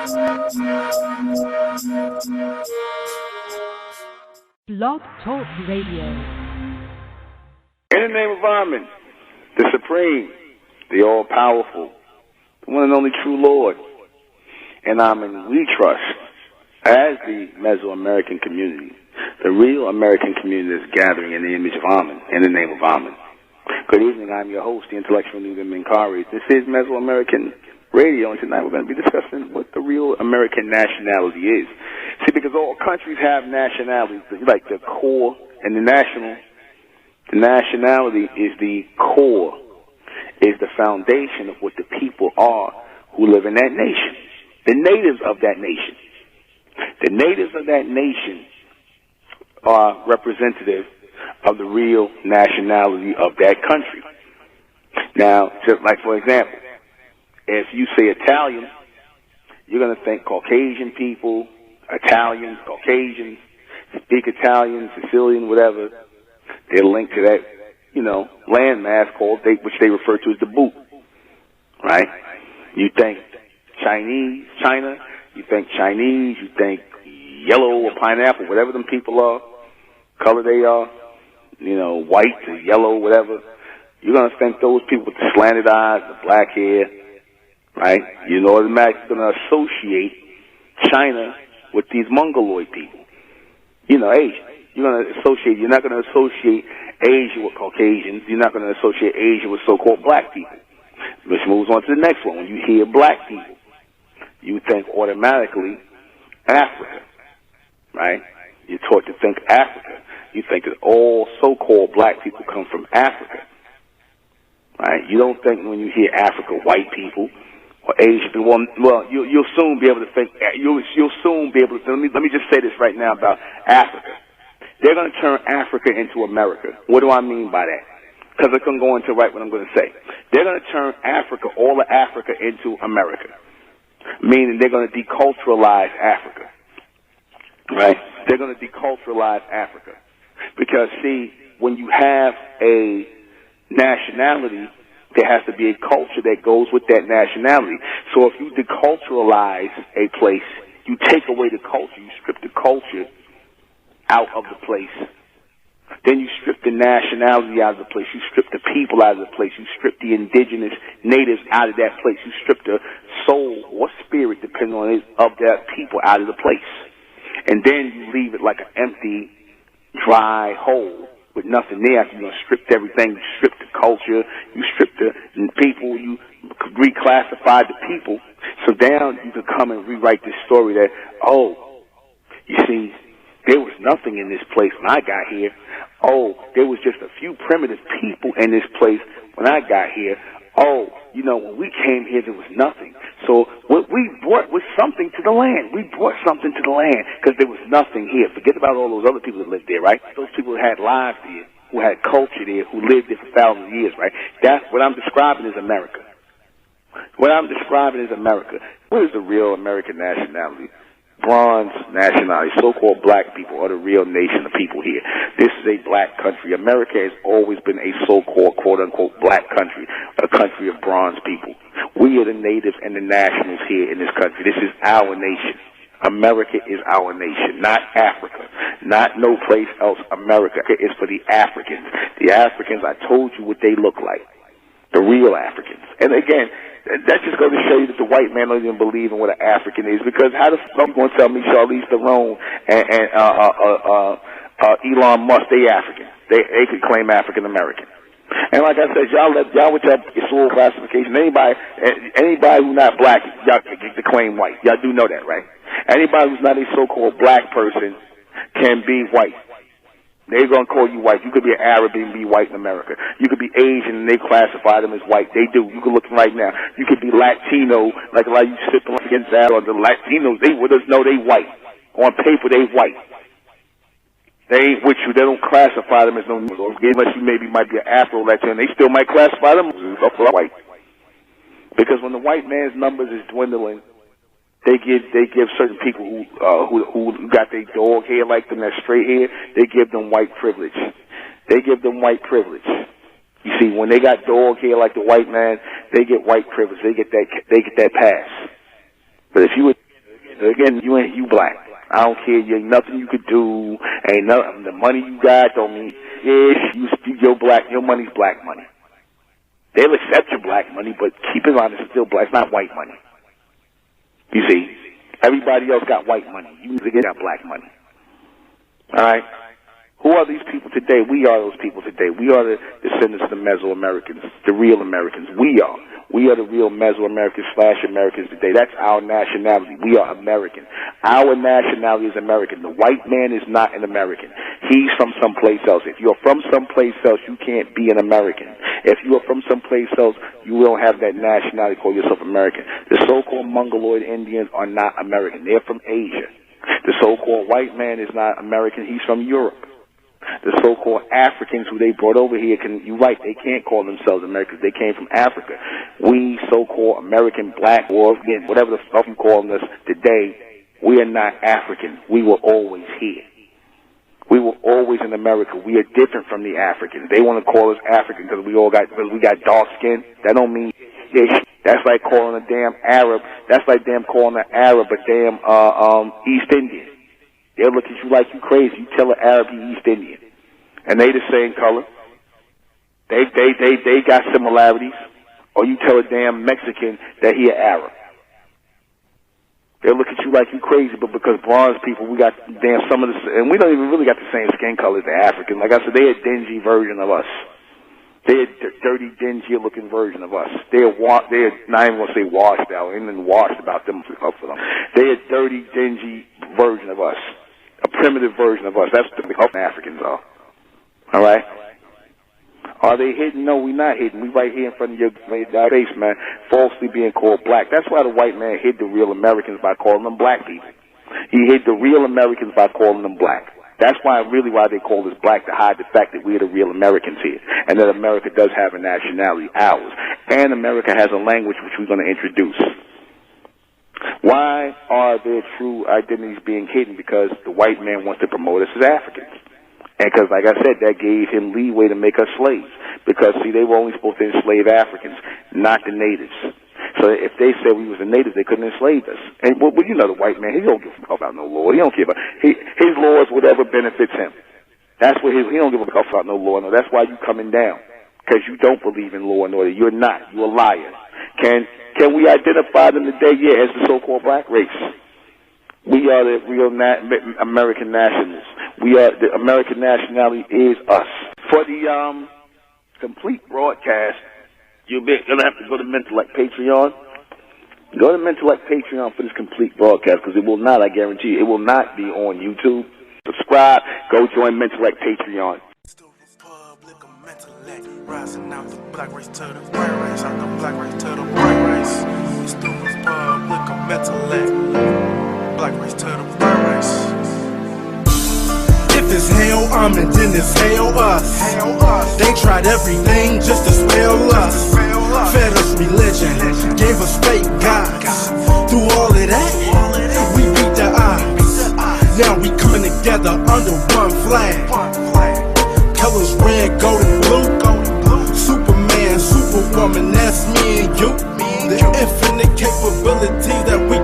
Blog Talk Radio. In the name of Amen, the Supreme, the All-Powerful, the one and only true Lord, and Amen, we trust, as the Mesoamerican community, the real American community is gathering in the image of Amen, in the name of Amen. Good evening, I'm your host, the intellectual NUBEN MENKARAYZZ. This is Mesoamerican Radio, and tonight we're going to be discussing what the real American nationality is. See, because all countries have nationalities, like the core and the nationality is the core, is the foundation of what the people are who live in that nation. The natives of that nation. The natives of that nation are representative of the real nationality of that country. Now, just like, for example, if you say Italian, you're going to think Caucasian people, Italians, Caucasians, speak Italian, Sicilian, whatever. They're linked to that, landmass called, which they refer to as the boot, right? You think Chinese, China, you think Chinese, you think yellow or pineapple, whatever them people are, color they are, white to yellow, whatever. You're going to think those people with the slanted eyes, the black hair, right? You're automatically going to associate China with these Mongoloid people. Asian. You're not going to associate Asia with Caucasians. You're not going to associate Asia with so-called black people. Which moves on to the next one. When you hear black people, you think automatically Africa, right? You're taught to think Africa. You think that all so-called black people come from Africa, right? You don't think when you hear Africa, white people or Asian people. Well, you'll soon be able to think. You'll soon be able to. Let me just say this right now about Africa. They're going to turn Africa into America. What do I mean by that? Because I couldn't go into right what I'm going to say. They're going to turn Africa, all of Africa, into America. Meaning they're going to deculturalize Africa. Right? They're going to deculturalize Africa. Because, see, when you have a nationality, there has to be a culture that goes with that nationality. So if you deculturalize a place, you take away the culture, you strip the culture out of the place. Then you strip the nationality out of the place. You strip the people out of the place. You strip the indigenous natives out of that place. You strip the soul or spirit, depending on it, of that people out of the place. And then you leave it like an empty, dry hole with nothing there. After you stripped everything, you stripped the culture, you stripped the people, you reclassified the people. So now you can come and rewrite this story that, you see, there was nothing in this place when I got here. There was just a few primitive people in this place when I got here. When we came here, there was nothing. So what we brought was something to the land. We brought something to the land because there was nothing here. Forget about all those other people that lived there, right? Those people that had lives there, who had culture there, who lived there for thousands of years, right? That's what I'm describing as America. What I'm describing is America. What is the real American nationality? Bronze nationality, so-called black people are the real nation of people here. This is a black country. America has always been a so-called, quote-unquote, black country, a country of bronze people. We are the natives and the nationals here in this country. This is our nation. America is our nation, not Africa, not no place else. America is for the Africans. The Africans, I told you what they look like, the real Africans. And again, that's just going to show you that the white man don't even believe in what an African is, because how the fuck are you going to tell me Charlize Theron and Elon Musk, they African? They could claim African American. And like I said, y'all with your soul classification, anybody who's not black, y'all can claim white. Y'all do know that, right? Anybody who's not a so-called black person can be white. They're going to call you white. You could be an Arab and be white in America. You could be Asian and they classify them as white. They do. You can look right now. You could be Latino, like a lot of you sipping against that, or the Latinos, they would know they white. On paper, they white. They ain't with you. They don't classify them as no, unless you maybe might be an Afro-Latino. They still might classify them as white. Because when the white man's numbers is dwindling, they give certain people who got their dog hair like them, that straight hair, they give them white privilege. They give them white privilege. You see, when they got dog hair like the white man, they get white privilege. They get that pass. But if you were again, you black. I don't care. You ain't nothing you could do. Ain't nothing. The money you got don't mean your money's black money. They'll accept your black money, but keep in mind it's still black. It's not white money. You see, everybody else got white money. You got black money. All right. Who are these people today? We are those people today. We are the descendants of the Mesoamericans, the real Americans. We are the real Mesoamericans / Americans today. That's our nationality. We are American. Our nationality is American. The white man is not an American. He's from someplace else. If you're from someplace else, you can't be an American. If you are from someplace else, you don't have that nationality. Call yourself American. The so-called Mongoloid Indians are not American. They're from Asia. The so-called white man is not American. He's from Europe. The so-called Africans who they brought over here, you're right, they can't call themselves Americans. They came from Africa. We so-called American black, or again, whatever the stuff I'm calling us today, we are not African. We were always here. We were always in America. We are different from the Africans. They want to call us African because we got dark skin. That don't mean shit. That's like calling a damn Arab. That's like damn calling an Arab a damn East Indian. They'll look at you like you crazy. You tell an Arab he East Indian. And they the same color. They got similarities. Or you tell a damn Mexican that he an Arab. They'll look at you like you crazy, but because bronze people, we got damn some of the, and we don't even really got the same skin color as the African. Like I said, they're a dingy version of us. They're a dirty, dingy looking version of us. They're not even gonna say washed out. Ain't nothing washed about them up for them. They're a dirty, dingy version of us. A primitive version of us. That's what the Africans are. All right? Are they hidden? No, we're not hidden. We right here in front of your face, man, falsely being called black. That's why the white man hid the real Americans by calling them black people. He hid the real Americans by calling them black. That's why they call us black, to hide the fact that we're the real Americans here, and that America does have a nationality, ours. And America has a language which we're going to introduce. Why are their true identities being hidden? Because the white man wants to promote us as Africans. And because, like I said, that gave him leeway to make us slaves. Because, see, they were only supposed to enslave Africans, not the natives. So if they said we was the natives, they couldn't enslave us. And, well, you know the white man, he don't give a fuck about no law. He don't care about his laws, whatever benefits him. That's what he don't give a fuck about no law. No, that's why you coming down. Because you don't believe in law and order. You're not. You're a liar. Can we identify them today? Yeah, as the so-called black race. We are the real American nationals. The American nationality is us. For the complete broadcast, you're going to have to go to MENTELLECT Patreon. Go to MENTELLECT Patreon for this complete broadcast, because it will not, I guarantee you, it will not be on YouTube. Subscribe. Go join MENTELLECT Patreon. Rising out the black race to the white race, out the black race to the white race. It's the Republic of MENTELLECT, black race to the white race. If it's hell, and then it's hell us. They tried everything just to spell us. Fed us religion, gave us fake gods. Through all of that, we beat the odds. Now we coming together under one flag. Colors red, gold, and blue. Superman, Superwoman, that's me and you. The infinite capabilities that we